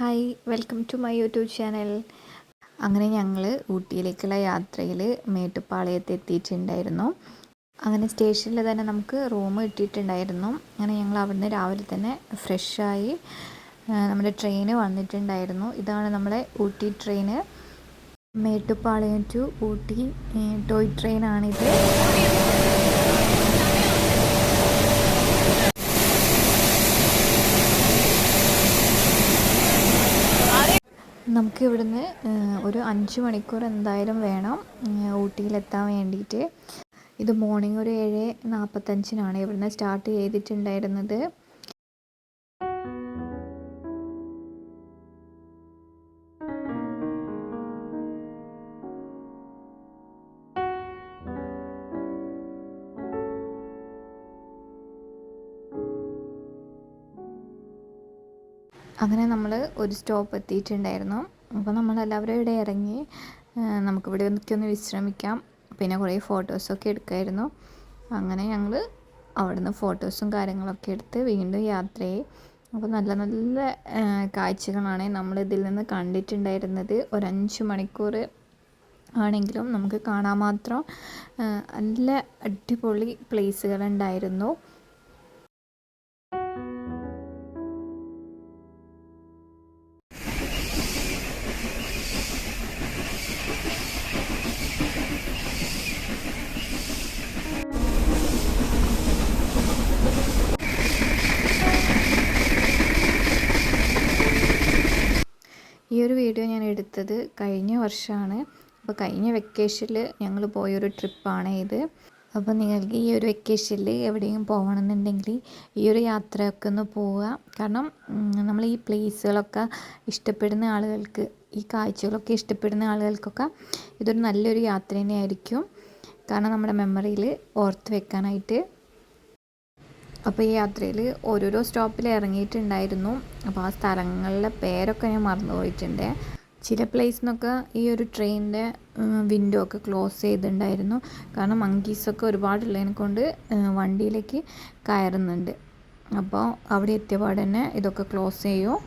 Hi, welcome to my YouTube channel. അങ്ങനെ ഞങ്ങൾ ഊട്ടിയിലേക്കുള്ള യാത്രയിൽ മേട്ടുപ്പാളയത്ത് എത്തിയിട്ടുണ്ടായിരുന്നു. അങ്ങനെ സ്റ്റേഷനിൽ തന്നെ നമുക്ക് റൂം കിട്ടിയിട്ടുണ്ടായിരുന്നു. അങ്ങനെ ഞങ്ങൾ അവിടുന്ന് രാവിലെ തന്നെ ഫ്രഷായി നമ്മുടെ ട്രെയിന് വന്നിട്ടുണ്ടായിരുന്നു. ഇതാണ് നമ്മളെ Ooty train. Mettupalayam to Ooty toy ട്രെയിനാണിത്. നമുക്ക് ഇവിടുന്ന് ഒരു 5 മണിക്കൂർ എന്തായാലും വേണം ഊട്ടിയിലെത്താൻ വേണ്ടിയിട്ട്. ഇത് മോർണിംഗ് ഒരു 7:45 ഇവിടുന്ന് സ്റ്റാർട്ട് ചെയ്തിട്ടുണ്ടായിരുന്നത്. അങ്ങനെ നമ്മൾ ഒരു സ്റ്റോപ്പ് എത്തിയിട്ടുണ്ടായിരുന്നു. അപ്പോൾ നമ്മളെല്ലാവരും ഇവിടെ ഇറങ്ങി നമുക്കിവിടെ ഒന്ന് വിശ്രമിക്കാം, പിന്നെ കുറേ ഫോട്ടോസൊക്കെ എടുക്കായിരുന്നു. അങ്ങനെ ഞങ്ങൾ അവിടുന്ന് ഫോട്ടോസും കാര്യങ്ങളൊക്കെ എടുത്ത് വീണ്ടും യാത്രയായി. അപ്പോൾ നല്ല നല്ല കാഴ്ചകളാണ് നമ്മളിതിൽ നിന്ന് കണ്ടിട്ടുണ്ടായിരുന്നത്. ഒരു 5 മണിക്കൂർ ആണെങ്കിലും നമുക്ക് കാണാൻ മാത്രം നല്ല അടിപൊളി പ്ലേസുകളുണ്ടായിരുന്നു. ഈ ഒരു വീഡിയോ ഞാൻ എടുത്തത് കഴിഞ്ഞ വർഷമാണ്. അപ്പോൾ കഴിഞ്ഞ വെക്കേഷനിൽ ഞങ്ങൾ പോയൊരു ട്രിപ്പാണ് ഇത്. അപ്പോൾ നിങ്ങൾക്ക് ഈ ഒരു വെക്കേഷനിൽ എവിടെയും പോകണമെന്നുണ്ടെങ്കിൽ ഈ ഒരു യാത്രയൊക്കെ ഒന്ന് പോവുക. കാരണം നമ്മൾ ഈ പ്ലേസുകളൊക്കെ ഇഷ്ടപ്പെടുന്ന ആളുകൾക്ക്, ഈ കാഴ്ചകളൊക്കെ ഇഷ്ടപ്പെടുന്ന ആളുകൾക്കൊക്കെ ഇതൊരു നല്ലൊരു യാത്ര തന്നെയായിരിക്കും. കാരണം നമ്മുടെ മെമ്മറിയിൽ ഓർത്ത് വെക്കാനായിട്ട്. അപ്പോൾ ഈ യാത്രയിൽ ഓരോരോ സ്റ്റോപ്പിൽ ഇറങ്ങിയിട്ടുണ്ടായിരുന്നു. അപ്പോൾ ആ സ്ഥലങ്ങളിലെ പേരൊക്കെ ഞാൻ മറന്നുപോയിട്ടുണ്ട്. ചില പ്ലേസിനൊക്കെ ഈ ഒരു ട്രെയിനിൻ്റെ വിൻഡോ ഒക്കെ ക്ലോസ് ചെയ്തിട്ടുണ്ടായിരുന്നു. കാരണം മങ്കീസൊക്കെ ഒരുപാടുള്ളതിനെ കൊണ്ട് വണ്ടിയിലേക്ക് കയറുന്നുണ്ട്. അപ്പോൾ അവിടെ എത്തിയപാട് തന്നെ ഇതൊക്കെ ക്ലോസ് ചെയ്യും.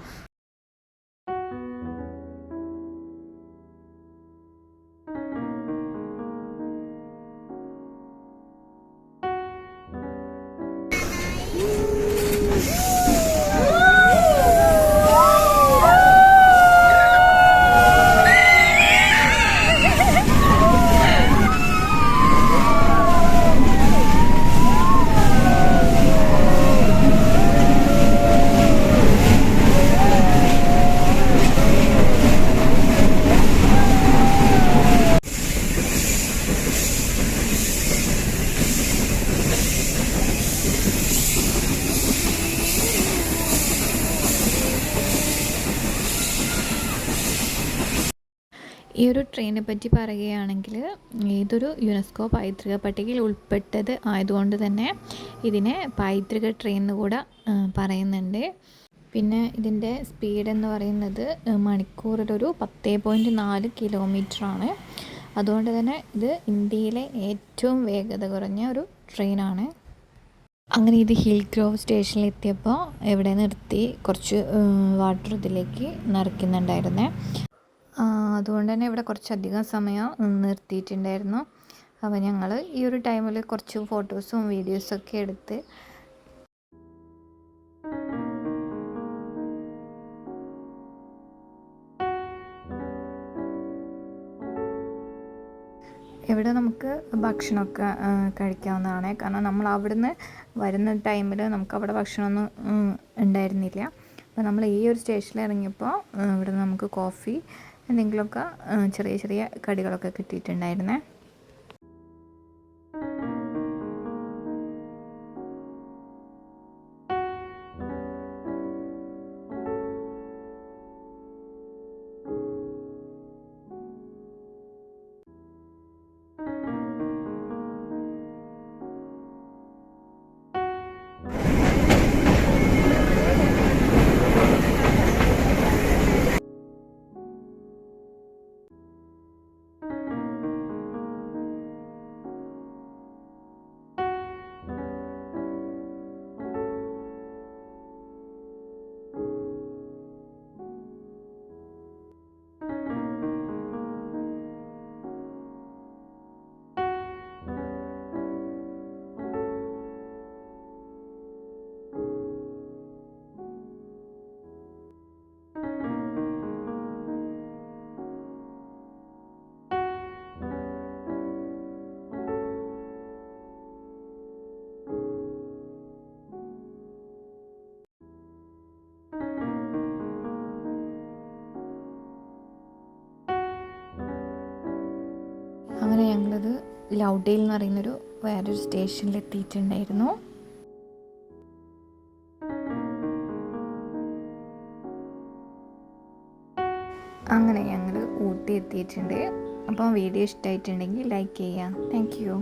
ഈ ഒരു ട്രെയിനിനെ പറ്റി പറയുകയാണെങ്കിൽ ഇതൊരു യുനെസ്കോ പൈതൃക പട്ടികയിൽ ഉൾപ്പെട്ടത് ആയതുകൊണ്ട് തന്നെ ഇതിനെ പൈതൃക ട്രെയിൻ എന്ന് കൂടെ പറയുന്നുണ്ട്. പിന്നെ ഇതിൻ്റെ സ്പീഡ് എന്ന് പറയുന്നത് മണിക്കൂറിലൊരു 10.4 കിലോമീറ്ററാണ്. അതുകൊണ്ട് തന്നെ ഇത് ഇന്ത്യയിലെ ഏറ്റവും വേഗത കുറഞ്ഞ ഒരു ട്രെയിനാണ്. അങ്ങനെ ഇത് ഹിൽ ഗ്രോവ് സ്റ്റേഷനിൽ എത്തിയപ്പോൾ ഇവിടെ നിർത്തി കുറച്ച് വാട്ടർ ഇതിലേക്ക് നിറയ്ക്കുന്നുണ്ടായിരുന്നേ. അതുകൊണ്ട് തന്നെ ഇവിടെ കുറച്ചധികം സമയം നിർത്തിയിട്ടുണ്ടായിരുന്നു. അപ്പോൾ ഞങ്ങൾ ഈ ഒരു ടൈമിൽ കുറച്ച് ഫോട്ടോസും വീഡിയോസൊക്കെ എടുത്ത് ഇവിടെ നമുക്ക് ഭക്ഷണമൊക്കെ കഴിക്കാവുന്നതാണ്. കാരണം നമ്മൾ അവിടുന്ന് വരുന്ന ടൈമിൽ നമുക്ക് അവിടെ ഭക്ഷണമൊന്നും ഉണ്ടായിരുന്നില്ല. അപ്പോൾ നമ്മൾ ഈ ഒരു സ്റ്റേഷനിൽ ഇറങ്ങിയപ്പോൾ ഇവിടെ നമുക്ക് കോഫി എന്തെങ്കിലുമൊക്കെ ചെറിയ ചെറിയ കടികളൊക്കെ കിട്ടിയിട്ടുണ്ടായിരുന്നേ. ലൗഡേൽ എന്ന് പറയുന്നൊരു വേറൊരു സ്റ്റേഷനിൽ എത്തിയിട്ടുണ്ടായിരുന്നു. അങ്ങനെ ഞങ്ങൾ ഊട്ടി എത്തിയിട്ടുണ്ട്. അപ്പോൾ വീഡിയോ ഇഷ്ടമായിട്ടുണ്ടെങ്കിൽ ലൈക്ക് ചെയ്യുക. Thank you.